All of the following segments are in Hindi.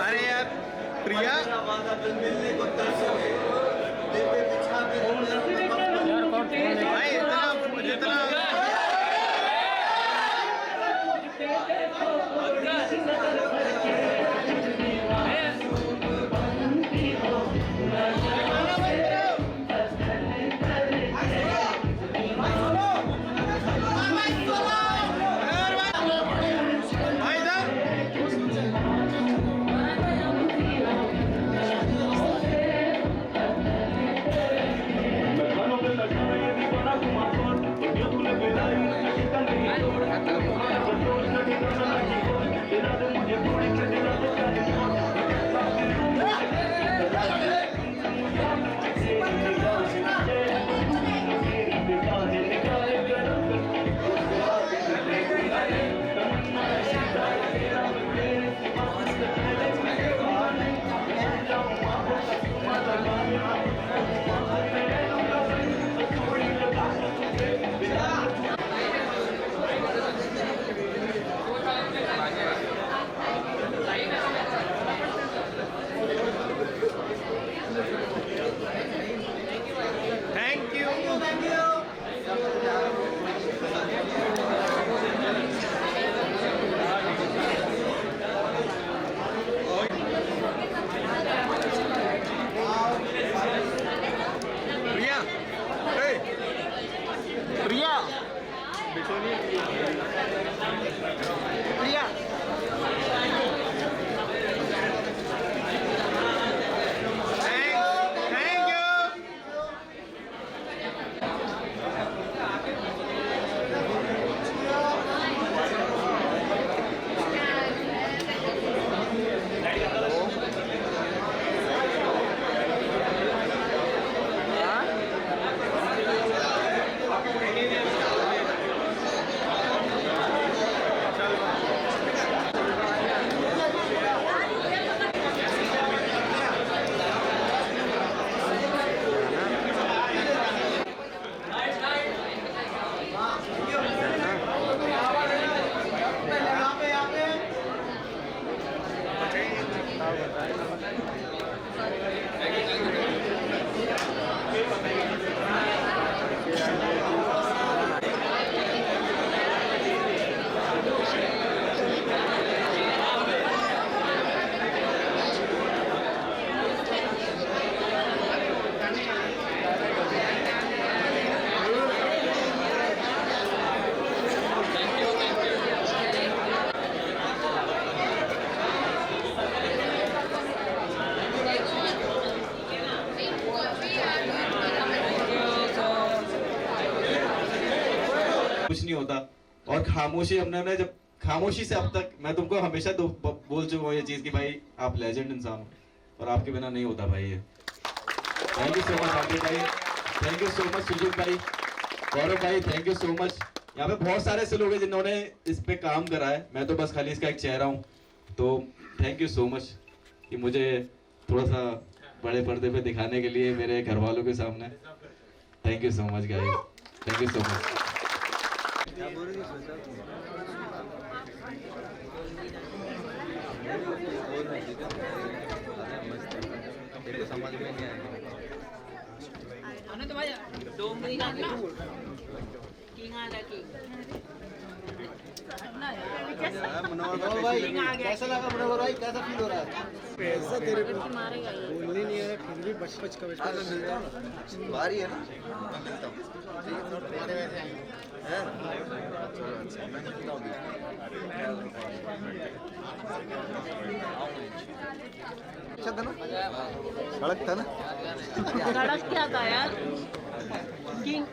अरे यार प्रिया मिलने को तरसोगे देवे बिछा के भाई जितना thank you Priya Priya Priya thank you कुछ नहीं होता। और खामोशी हमने जब खामोशी से अब तक मैं तुमको हमेशा बोल चुका हूँ ये चीज कि भाई आप लेजेंड इंसान हो और आपके बिना नहीं होता भाई ये। Thank you so much Aditya भाई, thank you so much Sujeet भाई, गौरव भाई, थैंक यू सो मच। यहाँ पे बहुत सारे ऐसे लोग हैं जिन्होंने इस पे काम करा है, मैं तो बस खाली इसका एक चेहरा हूँ। तो थैंक यू सो मच कि मुझे थोड़ा सा बड़े पर्दे पे दिखाने के लिए मेरे घर वालों के सामने। Thank you so much guys, thank you so much. समझ में नहीं आएगा। मनोहर भाई कैसा लगा? मनोहर भाई कैसा फील हो रहा है? पैसा तेरे को बोलने नहीं आया फिर भी बच बच का भारी है ना। अच्छा था ना, सड़क था ना, सड़क क्या था यार। किंग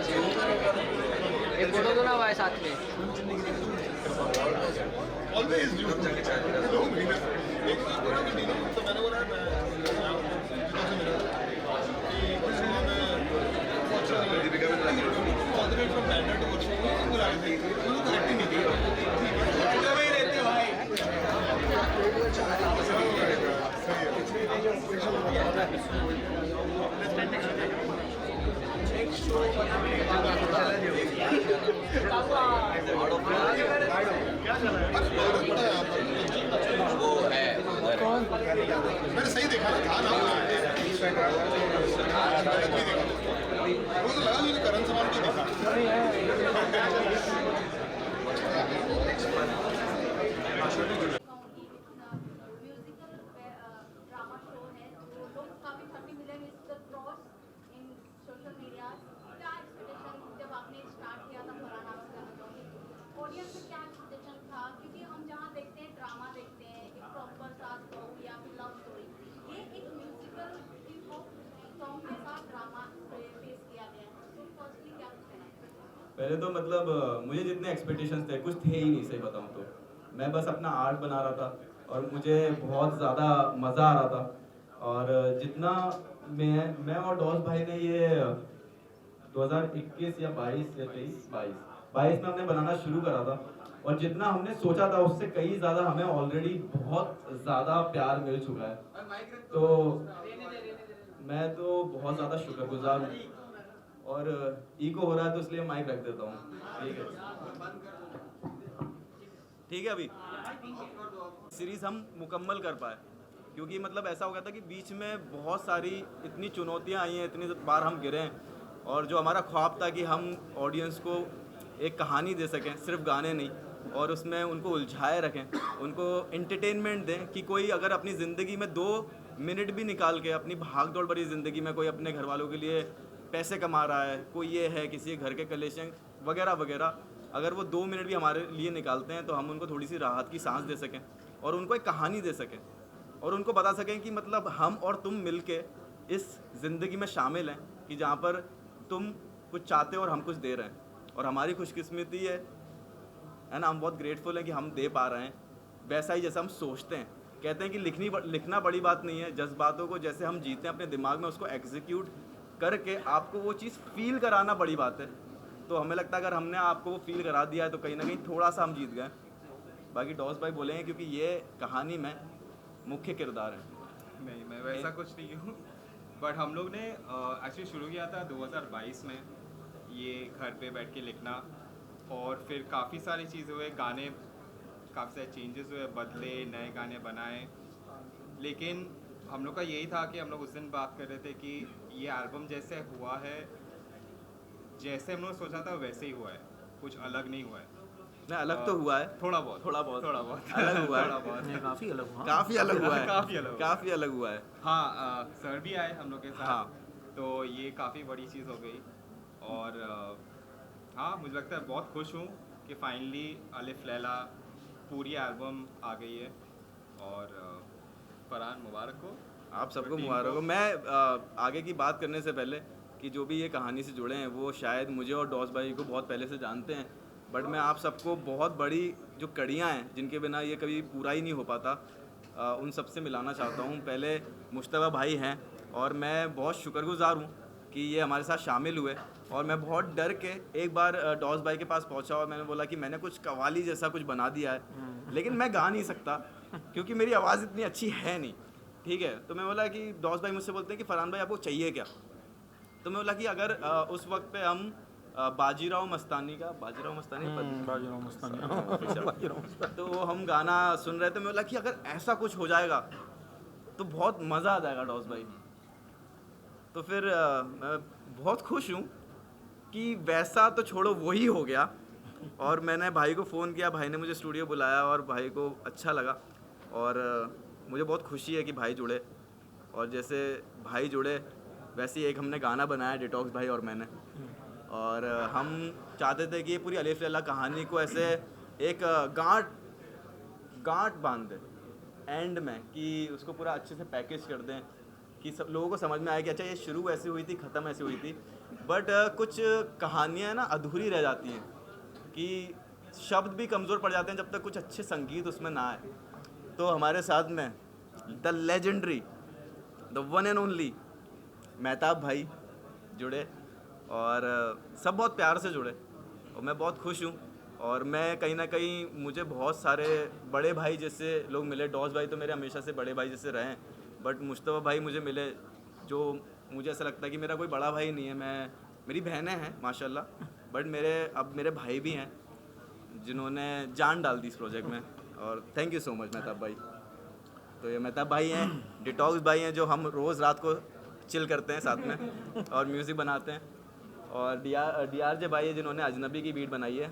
एक फोटो तो ना भाई साथ में मैंने सही देखा ना, था ना वो तो लगा मुझे करण समान को देखा। म्यूजिकल ड्रामा शो है जो लोग काफी 30 million is the cross in social media. क्या एक्सपेक्टेशन जब आपने स्टार्ट किया था फरहान, आप कहना चाहोगे ऑडियंस में क्या एक्सपेक्टेशन था? क्योंकि हम जहाँ देखते हैं ड्रामा देखते हैं एक प्रॉपर सास बहू या फिर लव स्टोरी, ये एक म्यूजिकल सॉन्ग के साथ ड्रामा पेश किया गया है। तो फर्स्टली क्या कहना है? पहले तो मतलब मुझे जितने एक्सपेक्टेशंस थे कुछ थे ही नहीं, सही बताऊं तो मैं बस अपना आर्ट बना रहा था और मुझे बहुत ज़्यादा मज़ा आ रहा था। और जितना मैं और डॉस भाई ने ये 2021 या 22 या 22 में हमने बनाना शुरू करा था, और जितना हमने सोचा था उससे कई ज़्यादा हमें ऑलरेडी बहुत ज़्यादा प्यार मिल चुका है। तो मैं तो बहुत ज़्यादा शुक्रगुजार हूँ, और ईगो हो रहा है तो इसलिए माइक रख देता हूँ। ठीक है, ठीक है। अभी सीरीज़ हम मुकम्मल कर पाए क्योंकि मतलब ऐसा हो गया था कि बीच में बहुत सारी इतनी चुनौतियाँ आई हैं, इतनी बार हम गिरे हैं, और जो हमारा ख्वाब था कि हम ऑडियंस को एक कहानी दे सकें, सिर्फ गाने नहीं, और उसमें उनको उलझाए रखें, उनको एंटरटेनमेंट दें कि कोई अगर अपनी ज़िंदगी में 2 मिनट भी निकाल के अपनी भाग दौड़ भरी ज़िंदगी में कोई अपने घर वालों के लिए पैसे कमा रहा है, कोई ये है किसी घर के कलेशन वगैरह वगैरह, अगर वो 2 मिनट भी हमारे लिए निकालते हैं तो हम उनको थोड़ी सी राहत की सांस दे सकें और उनको एक कहानी दे सकें और उनको बता सकें कि मतलब हम और तुम मिलके इस ज़िंदगी में शामिल हैं कि जहाँ पर तुम कुछ चाहते हो और हम कुछ दे रहे हैं, और हमारी खुशकिस्मती है ना, हम बहुत ग्रेटफुल हैं कि हम दे पा रहे हैं वैसा ही जैसा हम सोचते हैं। कहते हैं कि लिखना बड़ी बात नहीं है, जज्बातों को जैसे हम जीते हैं अपने दिमाग में उसको एग्जीक्यूट करके आपको वो चीज़ फील कराना बड़ी बात है। तो हमें लगता है अगर हमने आपको वो फील करा दिया है तो कहीं ना कहीं थोड़ा सा हम जीत गए। बाकी डॉस भाई बोलेंगे क्योंकि ये कहानी में मुख्य किरदार है। नहीं, मैं वैसा कुछ नहीं हूँ, बट हम लोग ने एक्चुअली शुरू किया था 2022 में ये घर पे बैठ के लिखना, और फिर काफ़ी सारी चीज़ें हुए, गाने काफ़ी सारे चेंजेस हुए, बदले, नए गाने बनाए, लेकिन हम लोग का यही था कि हम लोग उस दिन बात कर रहे थे कि ये एल्बम जैसे हुआ है, जैसे हम लोग सोचा था वैसे ही हुआ है, कुछ अलग नहीं हुआ है। नहीं, अलग तो हुआ है, थोड़ा बहुत अलग हुआ है, काफ़ी अलग हुआ काफ़ी अलग हुआ है, काफ़ी अलग हुआ है। हाँ, सर भी आए हम लोग के साथ। हाँ। तो ये काफ़ी बड़ी चीज़ हो गई, और हाँ, मुझे लगता है बहुत खुश हूँ कि फाइनली अलिफ लैला पूरी एल्बम आ गई है, और फरहान मुबारक हो, आप सबको मुबारक हो। मैं आगे की बात करने से पहले कि जो भी ये कहानी से जुड़े हैं वो शायद मुझे और डॉस भाई को बहुत पहले से जानते हैं, बट मैं आप सबको बहुत बड़ी जो कड़ियाँ हैं जिनके बिना ये कभी पूरा ही नहीं हो पाता, उन सब से मिलाना चाहता हूँ। पहले मुश्तबा भाई हैं, और मैं बहुत शुक्रगुजार हूँ कि ये हमारे साथ शामिल हुए, और मैं बहुत डर के एक बार डॉस भाई के पास पहुँचा और मैंने बोला कि मैंने कुछ कव्वाली जैसा कुछ बना दिया है, लेकिन मैं गा नहीं सकता क्योंकि मेरी आवाज़ इतनी अच्छी है नहीं। ठीक है, तो मैं बोला कि डॉस भाई मुझसे बोलते हैं कि फरहान भाई आपको चाहिए क्या? तो मैं बोला कि अगर उस वक्त पे हम बाजीराव मस्तानी तो हम गाना सुन रहे थे, मैं बोला कि अगर ऐसा कुछ हो जाएगा तो बहुत मज़ा आ जाएगा डॉस भाई। तो फिर मैं बहुत खुश हूँ कि वैसा तो छोड़ो, वही हो गया। और मैंने भाई को फ़ोन किया, भाई ने मुझे स्टूडियो बुलाया और भाई को अच्छा लगा, और मुझे बहुत खुशी है कि भाई जुड़े, और जैसे भाई जुड़े वैसे ही एक हमने गाना बनाया डिटॉक्स भाई और मैंने, और हम चाहते थे कि ये पूरी अलिफ लैला कहानी को ऐसे एक गांठ बांध दें एंड में, कि उसको पूरा अच्छे से पैकेज कर दें कि सब लोगों को समझ में आया कि अच्छा ये शुरू ऐसे हुई थी, ख़त्म ऐसे हुई थी। बट कुछ कहानियाँ ना अधूरी रह जाती हैं कि शब्द भी कमज़ोर पड़ जाते हैं जब तक कुछ अच्छे संगीत उसमें ना आए। तो हमारे साथ में the legendary, the one and only Mehtab भाई जुड़े और सब बहुत प्यार से जुड़े और मैं बहुत खुश हूँ। और मैं कहीं ना कहीं मुझे बहुत सारे बड़े भाई जैसे लोग मिले। डॉस भाई तो मेरे हमेशा से बड़े भाई जैसे रहे हैं, बट मुश्तबा भाई मुझे मिले जो मुझे ऐसा लगता है कि मेरा कोई बड़ा भाई नहीं है। मेरी बहनें हैं माशाल्लाह, बट मेरे भाई भी हैं जिन्होंने जान डाल दी इस प्रोजेक्ट में। और thank you so much Mehtab भाई। तो ये मेहताब भाई हैं, डिटॉक्स भाई हैं जो हम रोज़ रात को चिल करते हैं साथ में और म्यूज़िक बनाते हैं। और DRJ भाई है जिन्होंने अजनबी की बीट बनाई है।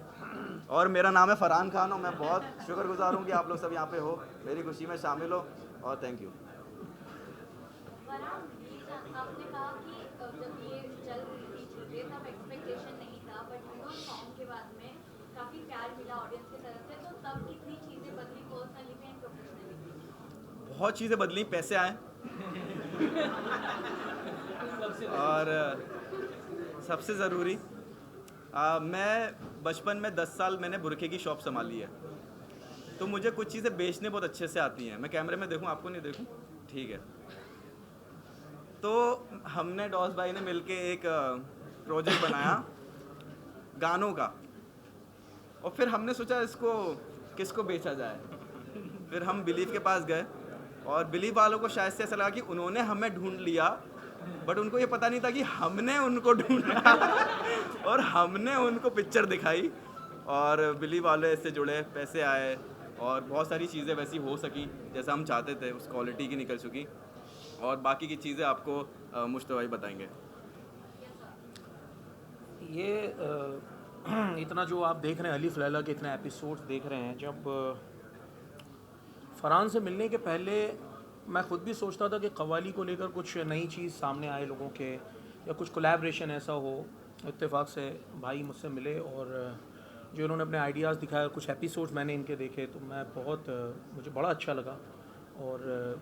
और मेरा नाम है फरहान खान और मैं बहुत शुक्रगुजार हूँ कि आप लोग सब यहाँ पे हो, मेरी खुशी में शामिल हो और थैंक यू। वरना आपने कहा कि जब ये चल रही थी चीज़ें तब एक्सपेक्टेशन नहीं था, बट सॉन्ग के बाद में काफ़ी प्यार मिला ऑडियंस की तरफ से, तो तब कितनी चीज़ें बदली पर्सनली भी एंड प्रोफेशनली? बहुत चीज़ें बदली, पैसे आए और सबसे ज़रूरी मैं बचपन में 10 साल मैंने बुरखे की शॉप संभाली है, तो मुझे कुछ चीज़ें बेचने बहुत अच्छे से आती हैं। मैं कैमरे में देखूं, आपको नहीं देखूं, ठीक है। तो हमने डॉस भाई ने मिलके एक प्रोजेक्ट बनाया गानों का और फिर हमने सोचा इसको किसको बेचा जाए। फिर हम बिलीव के पास गए और बिलीव वालों को शायद से ऐसा लगा कि उन्होंने हमें ढूंढ लिया, बट उनको ये पता नहीं था कि हमने उनको ढूंढा और हमने उनको पिक्चर दिखाई और बिलीव वाले इससे जुड़े, पैसे आए और बहुत सारी चीज़ें वैसी हो सकी जैसा हम चाहते थे, उस क्वालिटी की निकल चुकी। और बाकी की चीज़ें आपको मुश्तबा भाई बताएंगे। ये इतना जो आप देख रहे हैं अलीफ लैला के इतने एपिसोड्स देख रहे हैं, जब फरहान से मिलने के पहले मैं ख़ुद भी सोचता था कि कव्वाली को लेकर कुछ नई चीज़ सामने आए लोगों के, या कुछ कोलैबोरेशन ऐसा हो। इत्तेफाक से भाई मुझसे मिले और जो इन्होंने अपने आइडियाज़ दिखाए, कुछ एपिसोड्स मैंने इनके देखे तो मुझे बड़ा अच्छा लगा। और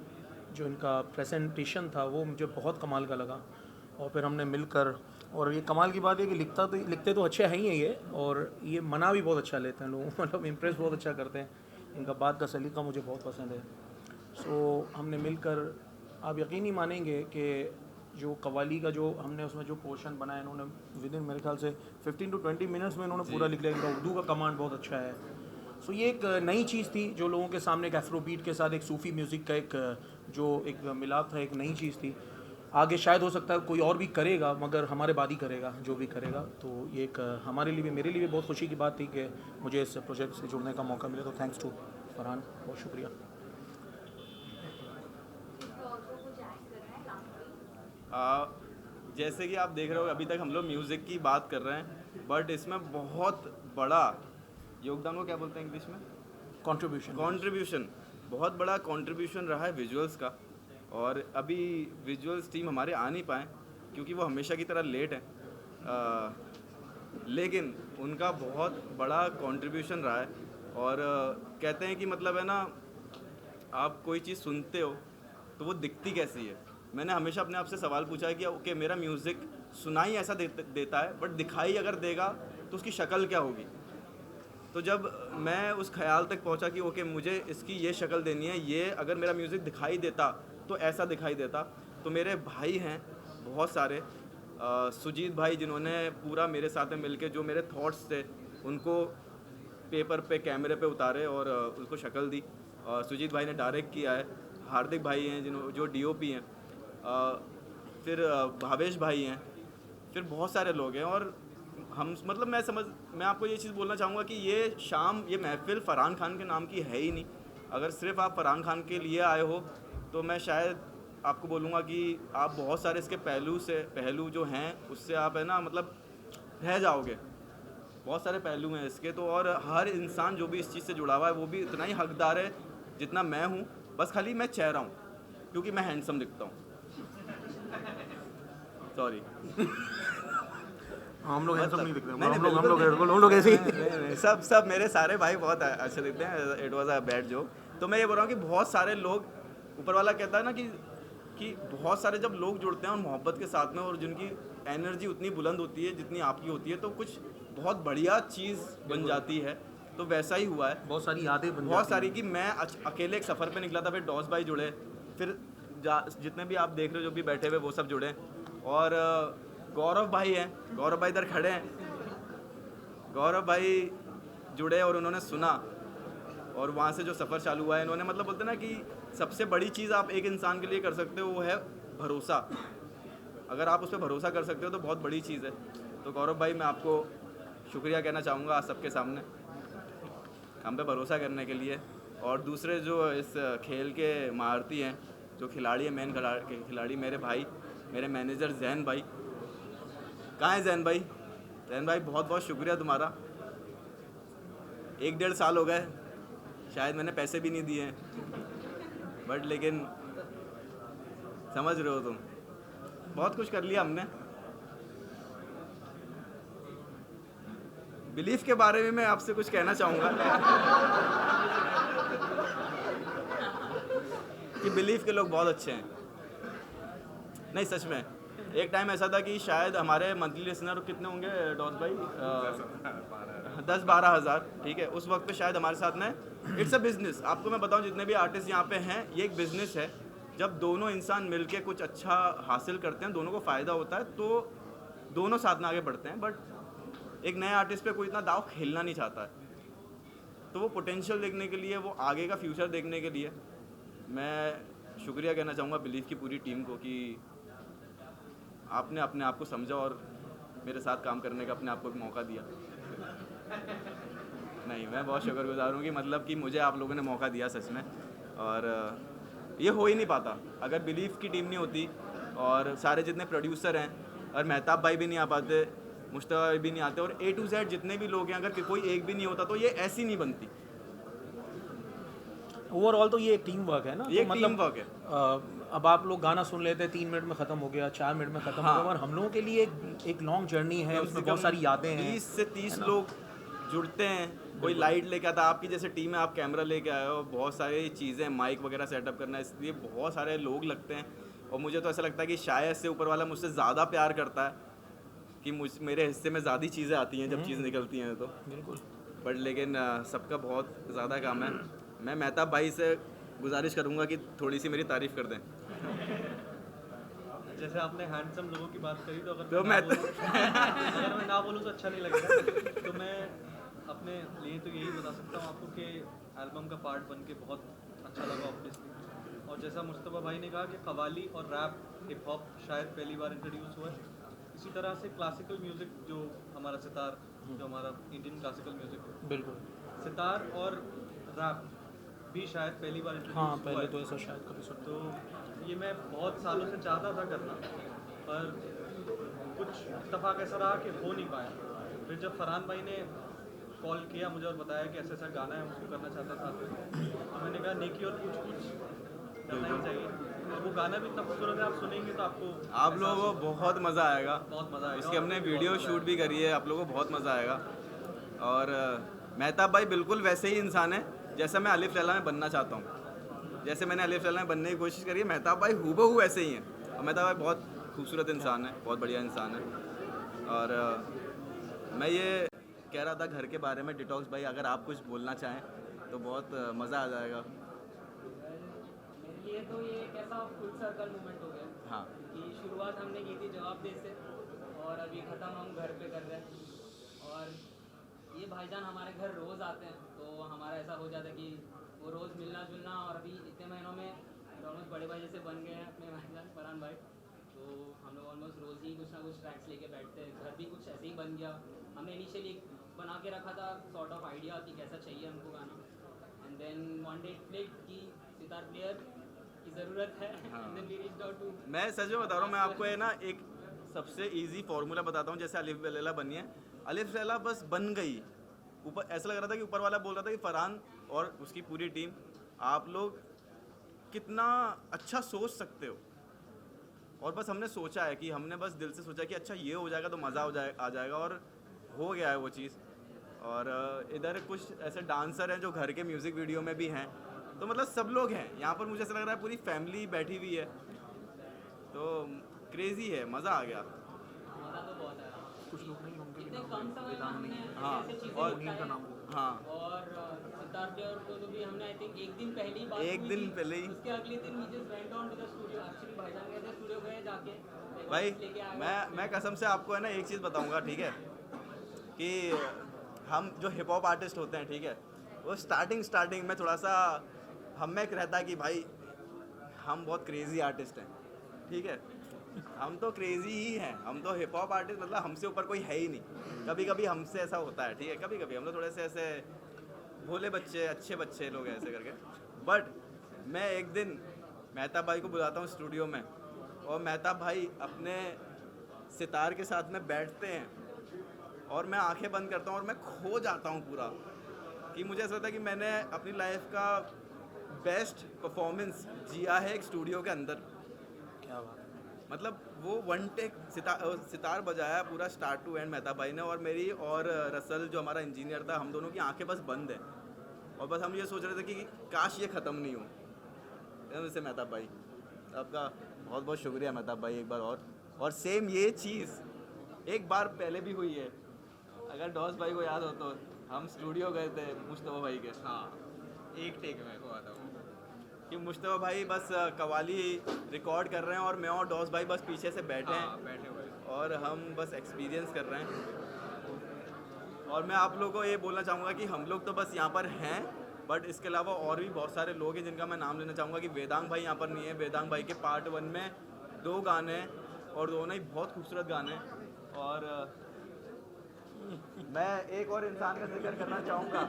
जो इनका प्रेजेंटेशन था वो मुझे बहुत कमाल का लगा। और फिर हमने मिलकर, और ये कमाल की बात है कि लिखते तो अच्छे हैं ही ये, और ये मना भी बहुत अच्छा लेते हैं लोग, मतलब इम्प्रेस बहुत अच्छा करते हैं। इनका बात का सलीका मुझे बहुत पसंद है। सो हमने मिलकर, आप यकीन नहीं मानेंगे कि जो कव्वाली का जो हमने उसमें जो पोर्शन बनाया, इन्होंने विदिन मेरे ख्याल से 15 to 20 मिनट्स में इन्होंने पूरा लिख लिया। इनका उर्दू का कमांड बहुत अच्छा है। सो ये एक नई चीज़ थी जो लोगों के सामने, एक एफ्रोबीट के साथ एक सूफ़ी म्यूज़िक का एक मिलाप था, एक नई चीज़ थी। आगे शायद हो सकता है कोई और भी करेगा, मगर हमारे बाद ही करेगा जो भी करेगा। तो ये एक हमारे लिए भी, मेरे लिए भी बहुत खुशी की बात थी कि मुझे इस प्रोजेक्ट से जुड़ने का मौका मिला। तो थैंक्स टू फरहान, बहुत शुक्रिया। जैसे कि आप देख रहे हो अभी तक हम लोग म्यूज़िक की बात कर रहे हैं, बट इसमें बहुत बड़ा योगदान को क्या बोलते हैं इंग्लिश में, कंट्रीब्यूशन बहुत बड़ा कंट्रीब्यूशन रहा है विजुअल्स का। और अभी विजुअल्स टीम हमारे आ नहीं पाए क्योंकि वो हमेशा की तरह लेट है, लेकिन उनका बहुत बड़ा कंट्रीब्यूशन रहा है। और कहते हैं कि मतलब है ना, आप कोई चीज़ सुनते हो तो वो दिखती कैसी है। मैंने हमेशा अपने आप से सवाल पूछा है कि ओके मेरा म्यूज़िक सुनाई ऐसा देता है, बट दिखाई अगर देगा तो उसकी शक्ल क्या होगी। तो जब मैं उस ख्याल तक पहुंचा कि ओके मुझे इसकी ये शक्ल देनी है, ये अगर मेरा म्यूज़िक दिखाई देता तो ऐसा दिखाई देता। तो मेरे भाई हैं बहुत सारे, सुजीत भाई जिन्होंने पूरा मेरे साथ में मिलके जो मेरे थॉट्स थे उनको पेपर पे, कैमरे पे उतारे और उसको शक्ल दी। सुजीत भाई ने डायरेक्ट किया है, हार्दिक भाई हैं जो DOP हैं, फिर भावेश भाई हैं, फिर बहुत सारे लोग हैं। और हम मतलब मैं आपको ये चीज़ बोलना चाहूँगा कि ये महफिल फरहान खान के नाम की है ही नहीं। अगर सिर्फ आप फरहान खान के लिए आए हो तो मैं शायद आपको बोलूँगा कि आप बहुत सारे इसके पहलू जो हैं उससे आप है ना मतलब रह जाओगे। बहुत सारे पहलू हैं इसके तो, और हर इंसान जो भी इस चीज़ से जुड़ा हुआ है वो भी इतना ही हकदार है जितना मैं हूँ। बस खाली मैं चेहरा हूँ क्योंकि मैं हैंडसम दिखता हूँ। सॉरी हम लोग हैंडसम नहीं दिखते, हम लोग ऐसे ही सब मेरे सारे भाई बहुत अच्छे दिखते हैं। It was a bad joke. तो मैं ये बोल रहा हूँ कि बहुत सारे लोग, ऊपर वाला कहता है ना कि कि बहुत सारे जब लोग जुड़ते हैं और मोहब्बत के साथ में और जिनकी एनर्जी उतनी बुलंद होती है जितनी आपकी होती है, तो कुछ बहुत बढ़िया चीज़ बन जाती है। तो वैसा ही हुआ है, बहुत सारी यादें बन बहुत जाती सारी हैं। कि मैं अकेले एक सफ़र पे निकला था, फिर डॉस भाई जुड़े, फिर जितने भी आप देख रहे हो जो भी बैठे हुए वो सब जुड़े, और गौरव भाई हैं, गौरव भाई इधर खड़े हैं, गौरव भाई जुड़े और उन्होंने सुना और वहाँ से जो सफ़र चालू हुआ है, इन्होंने मतलब बोलते ना कि सबसे बड़ी चीज़ आप एक इंसान के लिए कर सकते हो वो है भरोसा। अगर आप उस पर भरोसा कर सकते हो तो बहुत बड़ी चीज़ है। तो गौरव भाई मैं आपको शुक्रिया कहना चाहूँगा आज सबके सामने हम पे भरोसा करने के लिए। और दूसरे जो इस खेल के महारथी हैं, जो खिलाड़ी है, मेन खिलाड़ी मेरे भाई, मेरे मैनेजर जैन भाई। कहाँ है जैन भाई? जैन भाई बहुत बहुत शुक्रिया तुम्हारा। 1-1.5 साल हो गए, शायद मैंने पैसे भी नहीं दिए हैं, बट लेकिन समझ रहे हो तुम, बहुत कुछ कर लिया हमने। बिलीफ के बारे में मैं आपसे कुछ कहना चाहूँगा कि बिलीफ के लोग बहुत अच्छे हैं। नहीं सच में, एक टाइम ऐसा था कि शायद हमारे मंथली लिसनर कितने होंगे डॉस भाई? 10-12 हज़ार, ठीक है। उस वक्त पे शायद हमारे साथ में इट्स अ बिज़नेस। आपको मैं बताऊं जितने भी आर्टिस्ट यहाँ पे हैं, ये एक बिज़नेस है। जब दोनों इंसान मिलके कुछ अच्छा हासिल करते हैं, दोनों को फ़ायदा होता है, तो दोनों साथ में आगे बढ़ते हैं। बट एक नए आर्टिस्ट पे कोई इतना दाव खेलना नहीं चाहता है, तो वो पोटेंशियल देखने के लिए, वो आगे का फ्यूचर देखने के लिए मैं शुक्रिया कहना चाहूँगा बिलीफ की पूरी टीम को कि आपने अपने आप को समझा और मेरे साथ काम करने का अपने आप को एक मौका दिया। नहीं, मैं बहुत शुक्रगुजार हूँ कि मतलब कि मुझे आप लोगों ने मौका दिया सच में। और ये हो ही नहीं पाता अगर बिलीफ की टीम नहीं होती, और सारे जितने प्रोड्यूसर हैं, और मेहताब भाई भी नहीं आ पाते, मुश्तबा भाई भी नहीं आते, और A to Z जितने भी लोग हैं, अगर कोई एक भी नहीं होता तो ये ऐसी नहीं बनती। ओवरऑल तो ये एक टीम वर्क है ना, ये तो टीम वर्क है। अब आप लोग गाना सुन लेते हैं, 3 मिनट में ख़त्म हो गया, 4 मिनट में ख़त्म हो गया, और हम लोगों के लिए एक लॉन्ग जर्नी है, उसमें बहुत सारी यादें हैं। 20 से 30 लोग जुड़ते हैं, कोई लाइट लेके आता, आपकी जैसे टीम है, आप कैमरा लेके आए हो, बहुत सारी चीज़ें, माइक वगैरह सेटअप करना है, इसलिए बहुत सारे लोग लगते हैं। और मुझे तो ऐसा लगता है कि शायद से ऊपर वाला मुझसे ज़्यादा प्यार करता है कि मेरे हिस्से में ज़्यादा चीज़ें आती हैं जब चीज़ निकलती हैं तो। बिल्कुल। बट लेकिन सबका बहुत ज़्यादा काम है। मैं मेहताब भाई से गुजारिश करूँगा कि थोड़ी सी मेरी तारीफ़ कर दें। जैसे आपने हैंडसम लोगों की बात करी, तो अगर तो अगर मैं ना बोलूँ तो अच्छा नहीं लगेगा। तो मैं अपने लिए तो यही बता सकता हूँ आपको कि एल्बम का पार्ट बन के बहुत अच्छा लगा ऑब्वियसली। और जैसा मुस्तफ़ा भाई ने कहा कि कव्वाली और रैप, हिप हॉप शायद पहली बार इंट्रोड्यूस हुआ है, इसी तरह से क्लासिकल म्यूज़िक जो हमारा सितार, जो हमारा इंडियन क्लासिकल म्यूज़िक है, बिल्कुल, सितार और रैप भी शायद पहली बार इंट्रोड्यूस हाँ, हुआ पहले है। तो ऐसा शायद कभी सुना। तो ये मैं बहुत सालों से चाहता था करना, पर कुछ इत्तेफाक ऐसा रहा कि हो नहीं पाया। फिर जब फरहान भाई ने कॉल किया मुझे और बताया कि ऐसा ऐसा गाना है, उसको करना चाहता था, तो मैंने कहा नेकी और कुछ कुछ करना ही चाहिए। और वो गाना भी इतना खूबसूरत है, आप सुनेंगे तो आपको आप लोगों को बहुत मज़ा आएगा। बहुत मज़ा आएगा। इसकी हमने वीडियो शूट भी करी है, आप लोगों को बहुत मज़ा आएगा। और मेहताब भाई बिल्कुल वैसे ही इंसान है जैसा मैं अलिफ लैला में बनना चाहता हूँ। जैसे मैंने अलिफ लैला में बनने की कोशिश करी है, मेहताब भाई हूबहू वैसे ही हैं। और मेहताब भाई बहुत खूबसूरत इंसान है, बहुत बढ़िया इंसान है। और मैं ये कह रहा था घर के बारे में, डिटॉक्स भाई अगर आप कुछ बोलना चाहें तो बहुत मज़ा आ जाएगा। ये तो ये एक ऐसा फुल सर्कल मोमेंट हो गया। हाँ, कि शुरुआत हमने की थी जवाब दे से, और अभी ख़त्म हम घर पे कर रहे हैं। और ये भाईजान हमारे घर रोज़ आते हैं, तो हमारा ऐसा हो जाता है कि वो रोज़ मिलना जुलना, और अभी इतने महीनों में ऑलमोस्ट बड़े भाई जैसे बन गए हैं अपने भाईजान फरहान भाई। तो हम लोग ऑलमोस्ट रोज़ ही कुछ ना कुछ ट्रैक्स लेके बैठते हैं। घर भी कुछ ऐसे ही बन गया। हमने इनिशियली बना के रखा था सॉर्ट ऑफ आइडिया कि कैसा चाहिए हमको गाना, and then one day click की सितार प्लेयर की ज़रूरत है। And then we reached out to मैं सच में बता रहा हूँ, मैं आपको है ना एक सबसे इजी फार्मूला बताता हूँ। जैसे अलिफ लैला बनी है, अलिफ लैला बस बन गई, ऊपर ऐसा लग रहा था कि ऊपर वाला बोल रहा था कि फरहान और उसकी पूरी टीम, आप लोग कितना अच्छा सोच सकते हो। और बस हमने सोचा है कि हमने बस दिल से सोचा कि अच्छा ये हो जाएगा तो मज़ा आ जाएगा, और हो गया है वो चीज़। और इधर कुछ ऐसे डांसर हैं जो घर के म्यूज़िक वीडियो में भी हैं, तो मतलब सब लोग हैं यहाँ पर। मुझे ऐसा लग रहा है पूरी फैमिली बैठी हुई है। तो क्रेज़ी है, मज़ा आ गया। मज़ा तो बहुत आया। कुछ लोग नहीं होंगे इतने कम समय में हमने हाँ, ऐसे चीज़ें और उन्हीं का नाम हाँ, और सिद्धार्थ और को तो भी हमने आई थिंक एक दिन पहले ही बात एक हुई दिन थी। पहले ही। उसके अगले दिन we just went on to the studio. Actually भाईजान गए थे स्टूडियो गए जाके भाई लेके आ गए। मैं कसम से आपको है ना एक चीज़ बताऊंगा, ठीक है, कि हम जो हिप हॉप आर्टिस्ट होते हैं, ठीक है, वो स्टार्टिंग में थोड़ा सा हम में एक रहता है कि भाई हम बहुत क्रेज़ी आर्टिस्ट हैं, ठीक है, हम तो क्रेज़ी ही हैं, हम तो हिप हॉप आर्टिस्ट, मतलब हमसे ऊपर कोई है ही नहीं। कभी कभी हमसे ऐसा होता है, ठीक है, कभी कभी हम लोग थोड़े से ऐसे भोले बच्चे, अच्छे बच्चे लोग ऐसे करके। बट मैं एक दिन मेहताब भाई को बुलाता हूँ स्टूडियो में, और मेहताब भाई अपने सितार के साथ में बैठते हैं और मैं आंखें बंद करता हूँ और मैं खो जाता हूँ पूरा, कि मुझे ऐसा लगता है कि मैंने अपनी लाइफ का बेस्ट परफॉर्मेंस जिया है एक स्टूडियो के अंदर। क्या बात। मतलब वो वन टेक सितार बजाया पूरा स्टार्ट टू एंड मेहताब भाई ने, और मेरी और रसल जो हमारा इंजीनियर था, हम दोनों की आंखें बस बंद है और बस हम ये सोच रहे थे कि काश ये ख़त्म नहीं हो। वैसे मेहताब भाई आपका बहुत बहुत शुक्रिया मेहताब भाई एक बार और सेम ये चीज़ एक बार पहले भी हुई है, अगर डॉस भाई को याद हो तो हम स्टूडियो गए थे मुश्तबा भाई के, हाँ, एक टेक में हुआ था वो। कि मुश्तबा भाई बस कवाली रिकॉर्ड कर रहे हैं और मैं और डॉस भाई बस पीछे से बैठे हैं, हाँ, बैठे हुए हैं। और हम बस एक्सपीरियंस कर रहे हैं। और मैं आप लोगों को ये बोलना चाहूँगा कि हम लोग तो बस यहाँ पर हैं, बट इसके अलावा और भी बहुत सारे लोग हैं जिनका मैं नाम लेना चाहूँगा। कि वेदांग भाई यहाँ पर नहीं है। वेदांग भाई के पार्ट 1 में 2 गाने हैं और दोनों ही बहुत खूबसूरत गाने हैं। और मैं एक और इंसान का जिक्र करना चाहूँगा।